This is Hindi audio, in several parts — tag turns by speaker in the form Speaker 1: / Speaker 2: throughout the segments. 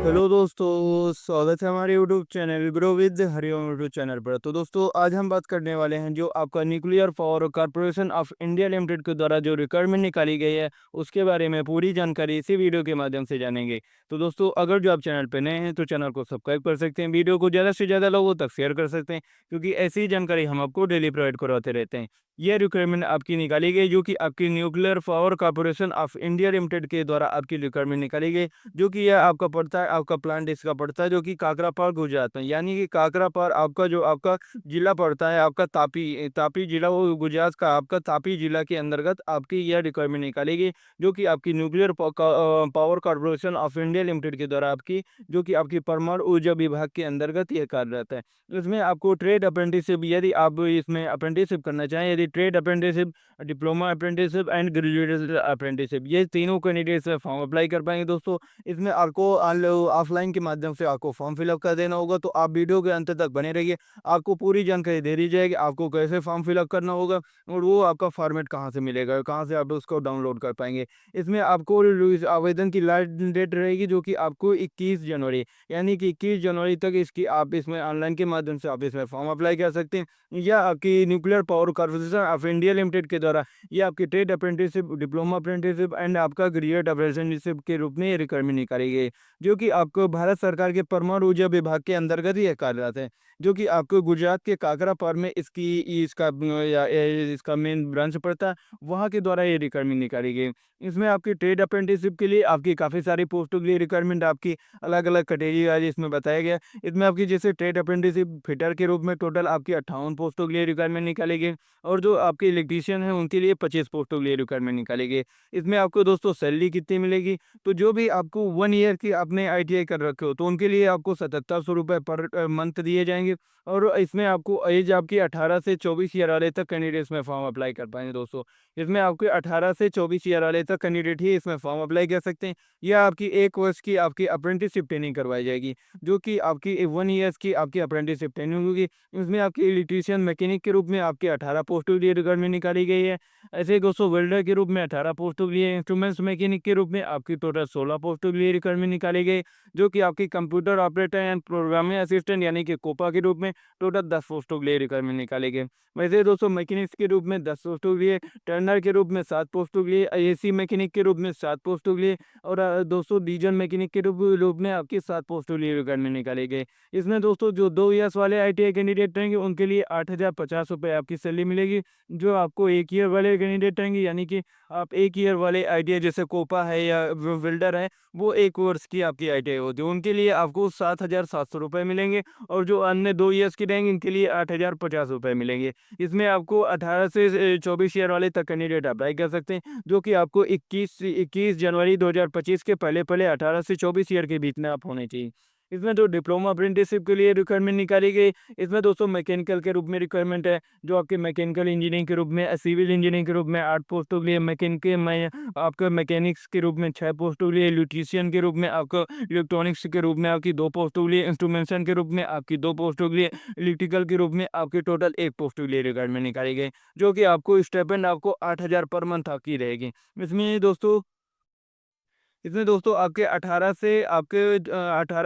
Speaker 1: हेलो दोस्तों, स्वागत है हमारे YouTube channel grow with Hariom YouTube channel पर। तो दोस्तों, आज हम बात करने वाले हैं जो आपका nuclear power corporation of India limited के द्वारा जो रिक्वायरमेंट निकाली गई है उसके बारे में पूरी जानकारी इसी वीडियो के माध्यम से जानेंगे। तो दोस्तों, अगर जो आप चैनल पर नए हैं तो चैनल को सब्सक्राइब कर सकते हैं, वीडियो को ज़्यादा से ज़्यादा लोगों तक शेयर कर सकते हैं, क्योंकि ऐसी ही जानकारी हम आपको डेली प्रोवाइड करवाते रहते हैं। यह रिक्वायरमेंट आपकी निकाली गई जो कि आपकी nuclear power corporation of India limited के द्वारा आपकी रिक्वायरमेंट निकाली गई, जो कि यह आपका पड़ता है, आपका प्लांट इसका पड़ता है जो कि काकरापार गुजरात में, यानी कि काकरापार आपका जो आपका जिला पड़ता है, आपका तापी तापी जिला, वो गुजरात का आपका तापी जिला के अंतर्गत आपकी यह रिक्वायरमेंट निकाली गई, जो कि आपकी nuclear power corporation of India limited के द्वारा आपकी, जो कि आपकी परमाणु ऊर्जा विभाग के अंतर्गत यह कार्यरत है। इसमें आपको ट्रेड अप्रेंटिसशिप, यदि आप इसमें अप्रेंटिसशिप करना चाहें, यदि trade apprenticeship, diploma apprenticeship and graduate apprenticeship, ये तीनों कैंडिडेट्स फॉर्म अप्लाई कर पाएंगे दोस्तों। इसमें आपको ऑफलाइन के माध्यम से आपको फॉर्म फिलअप कर देना होगा, तो आप वीडियो के अंत तक बने रहिए। आपको पूरी जानकारी दे दी जाएगी, आपको कैसे फॉर्म फिलअप करना होगा और वो आपका फॉर्मेट कहाँ से मिलेगा, कहाँ से आप उसको डाउनलोड कर पाएंगे। इसमें आपको आवेदन की लास्ट डेट रहेगी जो कि आपको 21 जनवरी, यानी कि 21 जनवरी तक इसकी आप इसमें ऑनलाइन के माध्यम से आप इसमें फॉर्म अप्लाई कर सकते हैं। या आपकी nuclear power corporation of India limited के द्वारा ये आपकी trade apprenticeship, diploma apprenticeship and आपका ग्रेजुएट अप्रेंटिसशिप के रूप में ये रिक्वायरमेंट निकाली गई है, जो कि आपको भारत सरकार के परमाणु ऊर्जा विभाग के अंतर्गत ही कार्यरत है, जो कि आपको गुजरात के काकरापार में इसका मेन ब्रांच पड़ता है, वहाँ के द्वारा ये रिक्वायरमेंट निकाली गई। इसमें आपकी ट्रेड अप्रेंटिसशिप के लिए आपकी काफ़ी सारी पोस्टों के लिए रिक्वायरमेंट आपकी अलग अलग कैटेगरी वाइज इसमें बताया गया। इसमें आपकी जैसे ट्रेड अप्रेंटिसशिप फिटर के रूप में टोटल आपकी 58 पोस्टों के लिए रिक्वायरमेंट निकाली गई, और जो आपके इलेक्ट्रीशियन हैं उनके लिए 25 पोस्टों के लिए रिक्वायरमेंट निकाली गई। इसमें आपको दोस्तों सैलरी कितनी मिलेगी, तो जो भी आपको 1 ईयर की आपने आईटीआई कर रखे हो तो उनके लिए आपको 7700 रुपये पर मंथ दिए जाएंगे। और इसमें आपको एज आपकी 18 से 24 ईयर वाले तक कैंडिडेट्स में फॉर्म अप्लाई कर पाएंगे दोस्तों। इसमें आपके 18 से 24 ईयर वाले तक कैंडिडेट ही इसमें फॉर्म अप्लाई कर सकते हैं। या आपकी 1 वर्ष की आपकी अप्रेंटिसशिप ट्रेनिंग करवाई जाएगी, जो कि आपकी 1 ईयर्स की आपकी अप्रेंटिसशिप ट्रेनिंग होगी। इसमें आपकी इलेक्ट्रीशियन मैकेनिक के रूप में आपकी 18 पोस्टों के लिए रिक्वायरमेंट निकाली गई है। ऐसे ही दोस्तों वेल्डर के रूप में 18 पोस्टों के लिए, इंस्ट्रूमेंट्स मैकेनिक के रूप में आपकी टोटल 16 पोस्टों के लिए रिक्वायरमेंट निकाली गई, जो कि आपकी computer operator and programming assistant यानी कि कोपा के रूप में टोटल 10 पोस्टों के लिए रिक्वायरमेंट निकाले गए। वैसे ही दोस्तों मैकेनिक्स के रूप में 10 पोस्टों के लिए, टर्नर के रूप में 7 पोस्टों के लिए, एसी मैकेनिक के रूप में 7 पोस्टों के लिए, और दोस्तों डीजल मैकेनिक के रूप में आपकी 7 पोस्टों के लिए रिक्वायरमेंट निकाले गए। इसमें दोस्तों जो 2 ईयर्स वाले आईटीआई कैंडिडेट रहेंगे उनके लिए 8050 रुपये आपकी सैलरी मिलेगी। जो आपको 1 ईयर वाले कैंडिडेट रहेंगे, यानी कि आप 1 ईयर वाले आईटीआई जैसे कोपा है या वेल्डर है, वो 1 वर्ष की आपकी आईटीआई होती है, उनके लिए आपको 7700 रुपये मिलेंगे। और जो अन्य 2 ईयर्स की रहेंगे इनके लिए 8050 रुपये मिलेंगे। इसमें आपको 18 से 24 ईयर वाले तक कैंडिडेट अप्लाई कर सकते हैं, जो कि आपको 21 जनवरी 2025 के पहले पहले 18 से 24 ईयर के बीच में आप होने चाहिए। इसमें जो डिप्लोमा अप्रेंटिसशिप के लिए रिक्वायरमेंट निकाली गई, इसमें दोस्तों मैकेनिकल के रूप में रिक्वायरमेंट है, जो आपके मैकेनिकल इंजीनियरिंग के रूप में, सिविल इंजीनियरिंग के रूप में 8 पोस्टों के लिए, आपका मैकेनिक्स के रूप में 6 पोस्टों के लिए, इलेक्ट्रीशियन के रूप में आपको, इलेक्ट्रॉनिक्स के रूप में आपकी 2 पोस्टों के लिए, इंस्ट्रूमेंटेशन के रूप में आपकी 2 पोस्टों के लिए, इलेक्ट्रिकल के रूप में आपकी टोटल 1 पोस्टों के लिए रिक्वायरमेंट निकाली गई, जो कि आपको स्टाइपेंड आपको 8000 पर मंथ आपकी रहेगी। इसमें दोस्तों आपके 18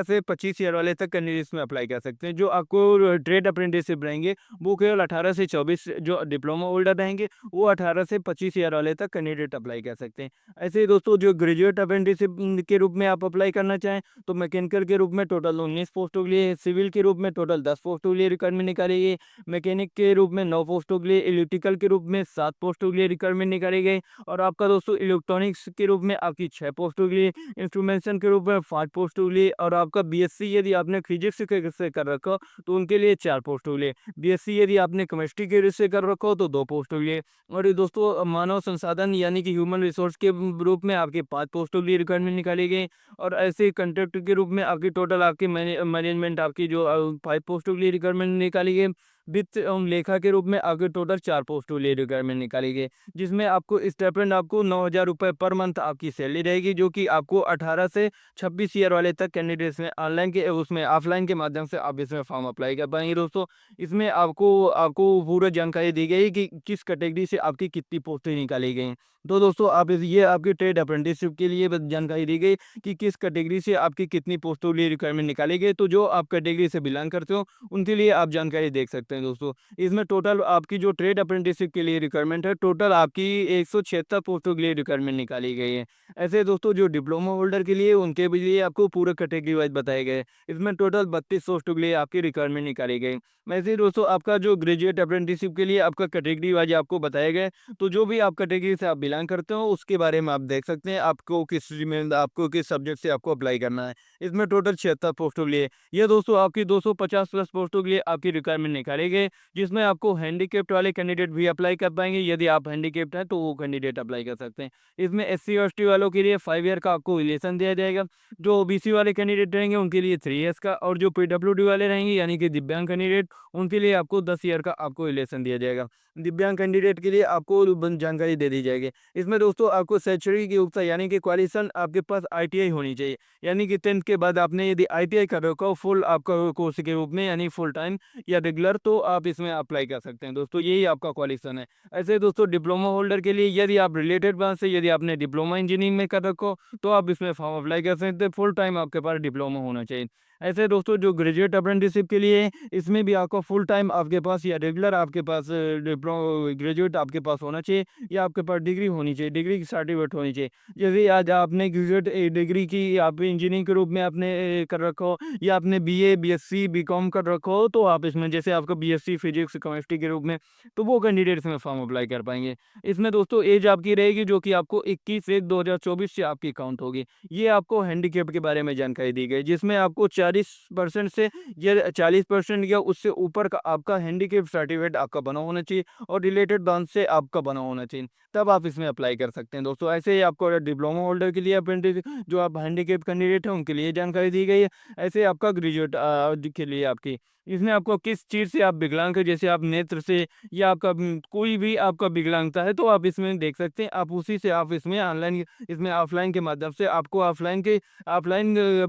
Speaker 1: से 25 ईयर वाले तक कैंडिडेट्स में अप्लाई कर सकते हैं। जो आपको ट्रेड अप्रेंटिसशिप रहेंगे वो केवल 18 से 24, जो डिप्लोमा होल्डर रहेंगे वो 18 से 25 ईयर वाले तक कैंडिडेट अप्लाई कर सकते हैं। ऐसे ही दोस्तों जो ग्रेजुएट अप्रेंटिसशिप के रूप में आप अप्लाई करना चाहें तो मैकेनिकल के रूप में टोटल 19 पोस्टों के लिए, सिविल के रूप में टोटल 10 पोस्टों के लिए रिक्वायरमेंट निकाली गई, मैकेनिक के रूप में 9 पोस्टों के लिए, इलेक्ट्रिकल के रूप में 7 पोस्टों के लिए रिक्वायरमेंट निकाली गई, और आपका दोस्तों इलेक्ट्रॉनिक्स के रूप में आपकी 6 पोस्टों के लिए, इंस्ट्रूमेंटेशन के रूप में 5 पोस्टों के लिए, और आपका बीएससी यदि आपने फिजिक्स से कर रखा हो तो उनके लिए 4 पोस्टों के लिए, बीएससी यदि आपने केमिस्ट्री के से कर रखा हो तो 2 पोस्टों के लिए, और ये दोस्तों मानव संसाधन यानी कि ह्यूमन रिसोर्स के रूप में आपके 5 पोस्टों के लिए रिक्वायरमेंट निकाली गई, और ऐसे कंट्रैक्ट के रूप में आपकी टोटल आपकी मैनेजमेंट आपकी जो 5 पोस्टों के लिए रिक्वायरमेंट निकाली गई। वित्त एवं लेखा के रूप में आपके टोटल 4 पोस्टों के लिए रिक्वायरमेंट निकाली गई, जिसमें आपको स्टाइपेंड आपको 9,000 रुपये पर मंथ आपकी सैलरी रहेगी, जो कि आपको 18 से 26 ईयर वाले तक कैंडिडेट्स में ऑनलाइन के उसमें ऑफलाइन के माध्यम से आप इसमें फॉर्म अप्लाई कर पाएंगे दोस्तों। इसमें आपको आपको पूरा जानकारी दी गई कि किस कैटेगरी से आपकी कितनी पोस्टें निकाली गई हैं। तो दोस्तों आप ये आपकी ट्रेड अप्रेंटिसशिप के लिए बस जानकारी दी गई कि किस कैटेगरी से आपकी कितनी पोस्टों के लिए रिक्वायरमेंट निकाली गई। तो जो आप कैटेगरी से बिलोंग करते हो उनके लिए आप जानकारी देख सकते हैं दोस्तों। इसमें टोटल आपकी जो ट्रेड अप्रेंटिसशिप के लिए रिक्वायरमेंट है, टोटल आपकी 176 पोस्टों के लिए रिक्वायरमेंट निकाली गई है। ऐसे दोस्तों जो डिप्लोमा होल्डर के लिए उनके भी लिए आपको पूरे कैटेगरी वाइज बताए गए। इसमें टोटल 32 पोस्टों के लिए आपकी रिक्वायरमेंट निकाली गई। वैसे ही दोस्तों आपका जो ग्रेजुएट अप्रेंटिसशिप के लिए आपका कैटेगरी वाइज आपको बताए गए। तो जो भी आप कैटेगरी से आप बिलोंग करते हो उसके बारे में आप देख सकते हैं, आपको किस में आपको किस सब्जेक्ट से आपको अप्लाई करना है। इसमें टोटल 76 पोस्टों के लिए ये दोस्तों आपकी 250 प्लस पोस्टों के लिए आपकी रिक्वायरमेंट निकाले गए, जिसमें आपको हैंडीकेप्ट वाले कैंडिडेट भी अप्लाई कर पाएंगे। यदि आप हैंडीकेप्ट हैं तो वो कैंडिडेट अप्लाई कर सकते हैं। इसमें SC और ST वालों के लिए 5 ईयर का आपको रिलेशन दिया जाएगा। जो OBC वाले कैंडिडेट रहेंगे उनके लिए 3 ईयर्स का, और जो PWD वाले रहेंगे यानी कि दिव्यांग कैंडिडेट उनके लिए आपको 10 ईयर का आपको रिलेशन दिया जाएगा। दिव्यांग कैंडिडेट के लिए आपको जानकारी दे दी जाएगी। इसमें दोस्तों आपको शैक्षणिक योग्यता यानी कि क्वालिफिकेशन आपके पास ITI होनी चाहिए, यानी कि 10th के बाद आपने यदि ITI कर रखा हो फुल आपका कोर्स के रूप में यानी फुल टाइम या रेगुलर, तो आप इसमें अप्लाई कर सकते हैं दोस्तों। यही आपका क्वालिफिकेशन है। ऐसे दोस्तों डिप्लोमा होल्डर के लिए यदि आप रिलेटेड ब्रांच से यदि आपने डिप्लोमा इंजीनियरिंग में कर रखो तो आप इसमें फॉर्म अप्लाई कर सकते हैं। फुल टाइम आपके पास डिप्लोमा होना चाहिए। ऐसे दोस्तों जो ग्रेजुएट अप्रेंटिसशिप के लिए इसमें भी आपको फुल टाइम आपके पास या रेगुलर आपके पास ग्रेजुएट आपके पास होना चाहिए, या आपके पास डिग्री होनी चाहिए, डिग्री की सर्टिफिकेट होनी चाहिए। यदि आज आपने ग्रेजुएट डिग्री की आप इंजीनियरिंग के रूप में आपने कर रखा हो, या आपने BA BSc BCom कर रखा हो, तो आप इसमें जैसे आपका BSc फिजिक्स केमिस्ट्री के रूप में, तो वो कैंडिडेट इसमें फॉर्म अप्लाई कर पाएंगे। इसमें दोस्तों एज आपकी रहेगी जो कि आपको 21/1/2024 से आपकी काउंट होगी। ये आपको हैंडीकेप के बारे में जानकारी दी गई, जिसमें आपको 40% से या 40% या उससे ऊपर का आपका हैंडीकेप सर्टिफिकेट आपका बना होना चाहिए, और रिलेटेड ब्रांच से आपका बना होना चाहिए, तब आप इसमें अप्लाई कर सकते हैं दोस्तों। ऐसे ही आपको डिप्लोमा होल्डर के लिए अप्रेंटिस जो आप हैंडीकेप कैंडिडेट हैं उनके लिए जानकारी दी गई है। ऐसे आपका ग्रेजुएट के लिए आपकी इसमें आपको किस चीज़ से आप विकलांग है, जैसे आप नेत्र से या आपका कोई भी आपका विकलांगता है, तो आप इसमें देख सकते हैं। आप उसी से आप इसमें ऑनलाइन इसमें ऑफलाइन के माध्यम से आपको ऑफलाइन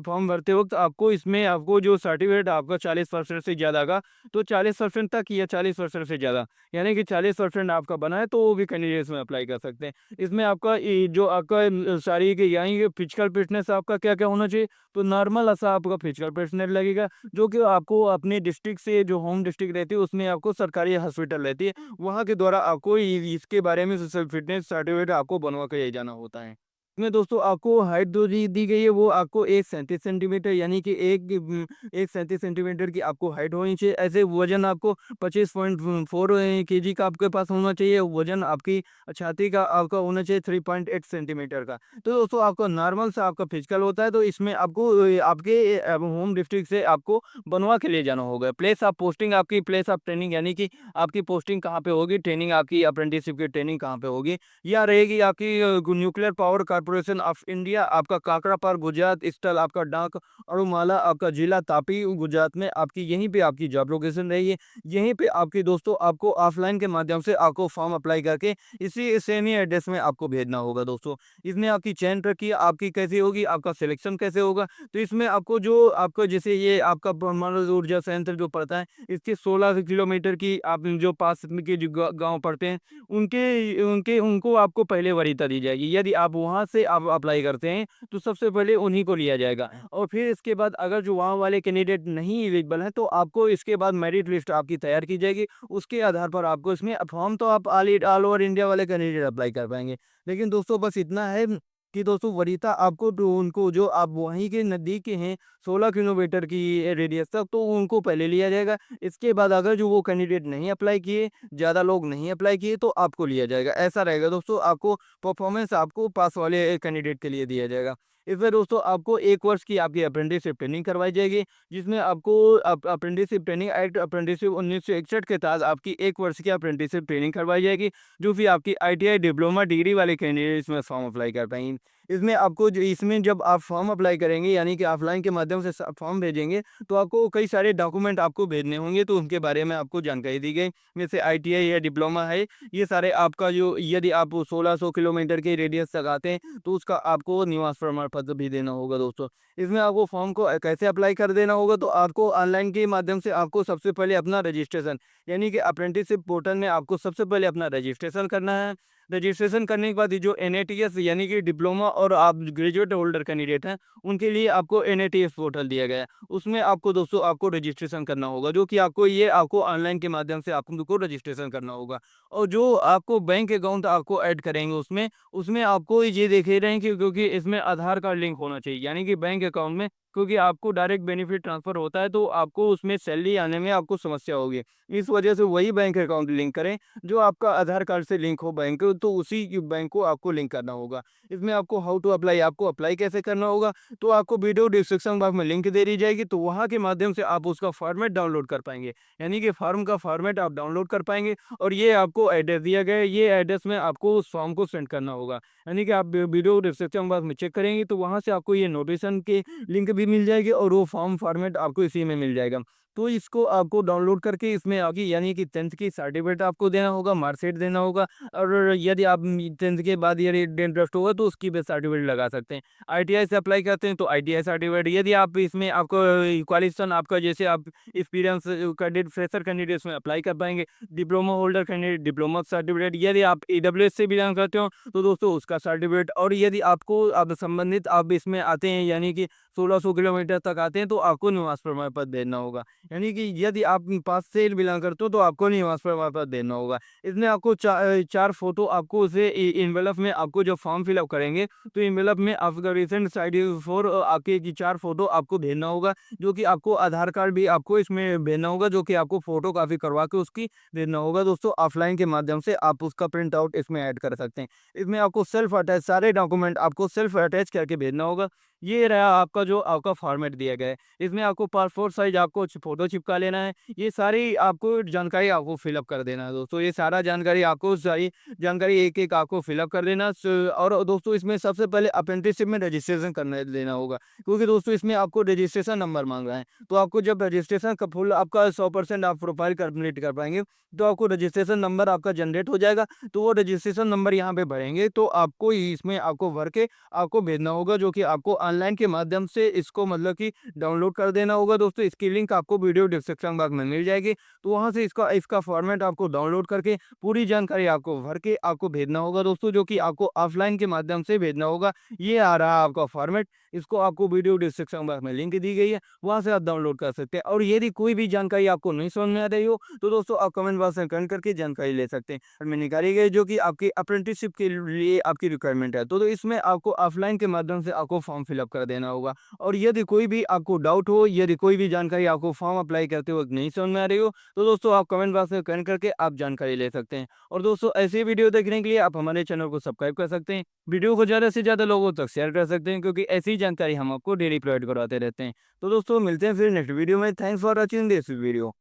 Speaker 1: फॉर्म भरते वक्त आपको इसमें आपको जो सर्टिफिकेट आपका 40% से ज़्यादा का, तो 40% तक या 40% से ज़्यादा यानी कि 40% आपका बना है, तो वो भी कैंडिडेट्स में अप्लाई कर सकते हैं। इसमें आपका जो आपका शारीरिक यानी कि फिजिकल फिटनेस आपका क्या क्या होना चाहिए, तो नॉर्मल ऐसा आपका फिजिकल फिटनेस लगेगा, जो कि आपको अपने डिस्ट्रिक्ट से जो होम डिस्ट्रिक्ट रहती है उसमें आपको सरकारी हॉस्पिटल रहती है, वहाँ के द्वारा आपको इसके बारे में फिटनेस सर्टिफिकेट आपको बनवा के ले जाना होता है। इसमें दोस्तों आपको हाइट जो दी गई है वो आपको 1 37 सेंटीमीटर यानी कि 1 37 सेंटीमीटर की आपको हाइट होनी चाहिए। ऐसे वजन आपको 25.4 kg का आपके पास होना चाहिए। वजन आपकी छाती का आपका होना चाहिए 3.8 सेंटीमीटर का। तो दोस्तों आपका नॉर्मल सा आपका फिजिकल होता है, तो इसमें आपको आपके होम डिस्ट्रिक्ट से आपको बनवा के ले जाना होगा। प्लेस ऑफ पोस्टिंग आपकी प्लेस ऑफ ट्रेनिंग यानी कि आपकी पोस्टिंग कहाँ पे होगी, ट्रेनिंग आपकी अप्रेंटिसशिप की ट्रेनिंग कहाँ पे होगी, या रहेगी आपकी nuclear power corporation of India आपका काकरापार गुजरात, स्थल आपका डाक अड़ुमाला आपका जिला तापी गुजरात में आपकी यहीं पे आपकी जॉब लोकेशन रहेगी। यहीं पे आपकी दोस्तों आपको ऑफलाइन के माध्यम से आपको फॉर्म अप्लाई करके इसी सेम ही एड्रेस में आपको भेजना होगा दोस्तों। इसमें आपकी चयन प्रक्रिया आपकी कैसी होगी, आपका सिलेक्शन कैसे होगा, तो इसमें आपको जो आपका जैसे ये आपका परमाणु ऊर्जा संयंत्र जो पड़ता है, इसके 16 किलोमीटर की आप जो पास में के जो गाँव पड़ते हैं उनके उनके उनको आपको पहले वरीयता दी जाएगी। यदि आप वहाँ से आप अप्लाई करते हैं तो सबसे पहले उन्हीं को लिया जाएगा, और फिर इसके बाद अगर जो वहाँ वाले कैंडिडेट नहीं एलिजिबल हैं तो आपको इसके बाद मेरिट लिस्ट आपकी तैयार की जाएगी। उसके आधार पर आपको इसमें फॉर्म तो आप ऑल ओवर इंडिया वाले कैंडिडेट अप्लाई कर पाएंगे। लेकिन दोस्तों बस इतना है कि दोस्तों वरीयता आपको तो उनको जो आप वहीं के नज़दीक के हैं 16 किलोमीटर की रेडियस तक, तो उनको पहले लिया जाएगा। इसके बाद अगर जो वो कैंडिडेट नहीं अप्लाई किए, ज़्यादा लोग नहीं अप्लाई किए, तो आपको लिया जाएगा। ऐसा रहेगा दोस्तों, आपको परफॉर्मेंस आपको पास वाले कैंडिडेट के लिए दिया जाएगा। इसमें दोस्तों आपको 1 वर्ष की आपकी अप्रेंटिसशिप ट्रेनिंग करवाई जाएगी, जिसमें आपको अप्रेंटिसशिप ट्रेनिंग एक्ट अप्रेंटिसशिप 1961 के तहत आपकी 1 वर्ष की अप्रेंटिसशिप ट्रेनिंग करवाई जाएगी, जो भी आपकी ITI डिप्लोमा डिग्री वाले कैंडिडेट इसमें फॉर्म अप्लाई कर पाएंगे। इसमें आपको इसमें जब आप फॉर्म अप्लाई करेंगे यानी कि ऑफलाइन के माध्यम से फॉर्म भेजेंगे, तो आपको कई सारे डॉक्यूमेंट आपको भेजने होंगे, तो उनके बारे में आपको जानकारी दी गई। जैसे आईटीआई या डिप्लोमा है, ये सारे आपका जो यदि आप 1600 किलोमीटर के रेडियस तक आते हैं, तो उसका आपको निवास प्रमाण पत्र भी देना होगा दोस्तों। इसमें आपको फॉर्म को कैसे अप्लाई कर देना होगा, तो आपको ऑनलाइन के माध्यम से आपको सबसे पहले अपना रजिस्ट्रेशन यानी कि अप्रेंटिसशिप पोर्टल में आपको सबसे पहले अपना रजिस्ट्रेशन करना है। रजिस्ट्रेशन करने के बाद ये जो एनएटीएस यानी कि डिप्लोमा और आप ग्रेजुएट होल्डर कैंडिडेट हैं, उनके लिए आपको एनएटीएस पोर्टल दिया गया है। उसमें आपको दोस्तों आपको रजिस्ट्रेशन करना होगा, जो कि आपको ऑनलाइन के माध्यम से आपको रजिस्ट्रेशन करना होगा। और जो आपको बैंक अकाउंट आपको ऐड करेंगे उसमें, उसमें आपको ये देखे रहे हैं कि क्योंकि इसमें आधार कार्ड लिंक होना चाहिए, यानी कि बैंक अकाउंट में, क्योंकि आपको डायरेक्ट बेनिफिट ट्रांसफ़र होता है, तो आपको उसमें सैलरी आने में आपको समस्या होगी। इस वजह से वही बैंक अकाउंट लिंक करें, जो आपका आधार कार्ड से लिंक हो बैंक, तो उसी बैंक को आपको लिंक करना होगा। इसमें आपको हाउ टू अप्लाई, आपको अप्लाई कैसे करना होगा, तो आपको वीडियो डिस्क्रिप्शन बॉक्स में लिंक दे दी जाएगी, तो वहाँ के माध्यम से आप उसका फॉर्मेट डाउनलोड कर पाएँगे। यानी कि फॉर्म का फॉर्मेट आप डाउनलोड कर पाएँगे, और ये आपको एड्रेस दिया गया है, ये एड्रेस में आपको उस फॉर्म को सेंड करना होगा। यानी कि आप वीडियो डिस्क्रिप्शन बॉक्स में चेक करेंगे, तो वहाँ से आपको ये नोटिफ़िकेशन की लिंक भी मिल जाएगी, और वो फॉर्म फॉर्मेट आपको इसी में मिल जाएगा। तो इसको आपको डाउनलोड करके इसमें आगे यानी कि 10th की सर्टिफिकेट आपको देना होगा, मार्कशीट देना होगा, और यदि आप 10th के बाद यदि इंटरेस्ट होगा, तो उसकी भी सर्टिफिकेट लगा सकते हैं। आईटीआई से अप्लाई करते हैं तो आईटीआई सर्टिफिकेट, यदि आप इसमें आपको क्वालिफिकेशन आपका जैसे आप एक्सपीरियंस कैंडिडेट फ्रेशर कैंडिडेट इसमें अप्लाई कर पाएंगे। Diploma holder candidate diploma certificate, यदि आप ईडब्ल्यूएस से बिलोंग करते हो, तो दोस्तों उसका सर्टिफिकेट, और यदि आपको आप संबंधित आप इसमें आते हैं यानी कि 1600 किलोमीटर तक आते हैं, तो आपको निवास प्रमाण पत्र देना होगा। यानी कि यदि आप पास से बिलोंग करते हो, तो आपको निवास प्रमाण पत्र देना होगा। इसमें आपको 4 फ़ोटो आपको उसे एनवेलप में आपको जब फॉर्म फिलअप करेंगे, तो एनवेलप में आपका रिसेंट साइड फॉर आपके की 4 फ़ोटो आपको भेजना होगा, जो कि आपको आधार कार्ड भी आपको इसमें भेजना होगा, जो कि आपको फ़ोटोकॉपी करवा के उसकी देना होगा दोस्तों। ऑफलाइन के माध्यम से आप उसका प्रिंट आउट इसमें ऐड कर सकते हैं। इसमें आपको सेल्फ अटैच सारे डॉक्यूमेंट आपको सेल्फ अटैच करके भेजना होगा। ये रहा आपका जो आपका फॉर्मेट दिया गया है। इसमें आपको पासपोर्ट साइज़ आपको फ़ोटो चिपका लेना है। ये सारी आपको जानकारी आपको फ़िलअप कर देना है दोस्तों। ये सारा जानकारी आपको सारी जानकारी एक-एक आपको फ़िलअप कर देना और दोस्तों इसमें सबसे पहले अप्रेंटिसशिप में रजिस्ट्रेशन करने देना होगा। क्योंकि दोस्तों इसमें आपको रजिस्ट्रेशन नंबर माँग रहा है। तो आपको जब रजिस्ट्रेशन का फुल आपका 100% आप प्रोफ़ाइल कंप्लीट कर पाएँगे, तो आपको रजिस्ट्रेशन नंबर आपका जनरेट हो जाएगा। तो वो रजिस्ट्रेशन नंबर यहाँ पे भरेंगे, तो आपको इसमें आपको भर के आपको भेजना होगा, जो कि आपको ऑनलाइन के माध्यम से इसको मतलब कि डाउनलोड कर देना होगा दोस्तों। इसकी लिंक आपको वीडियो डिस्क्रिप्शन बॉक्स में मिल जाएगी। तो वहाँ से इसका इसका फॉर्मेट आपको डाउनलोड करके पूरी जानकारी आपको भर के आपको भेजना होगा दोस्तों, जो कि आपको ऑफलाइन के माध्यम से भेजना होगा। ये आ रहा है आपका फॉर्मेट, इसको आपको वीडियो डिस्क्रिप्शन बॉक्स में लिंक दी गई है, वहाँ से आप डाउनलोड कर सकते हैं। और यदि कोई भी जानकारी आपको नहीं समझ में आ रही हो, तो दोस्तों आप कमेंट बॉक्स में कमेंट करके जानकारी ले सकते हैं। और मैं निकाली गई जो कि आपकी अप्रेंटिसशिप के लिए आपकी रिक्वायरमेंट है। तो इसमें आपको ऑफलाइन के माध्यम से आपको फॉर्म फिलअप कर देना होगा। और यदि कोई भी आपको डाउट हो, यदि कोई भी जानकारी आपको फॉर्म अप्लाई करते वक़्त नहीं समझ में आ रही हो, तो दोस्तों आप कमेंट बॉक्स में कमेंट करके आप जानकारी ले सकते हैं। और दोस्तों ऐसी वीडियो देखने के लिए आप हमारे चैनल को सब्सक्राइब कर सकते हैं। वीडियो को ज़्यादा से ज़्यादा लोगों तक शेयर कर सकते हैं, क्योंकि ऐसी जानकारी हम आपको डेली प्रोवाइड करवाते रहते हैं। तो दोस्तों मिलते हैं फिर नेक्स्ट वीडियो में। Thanks for watching this video.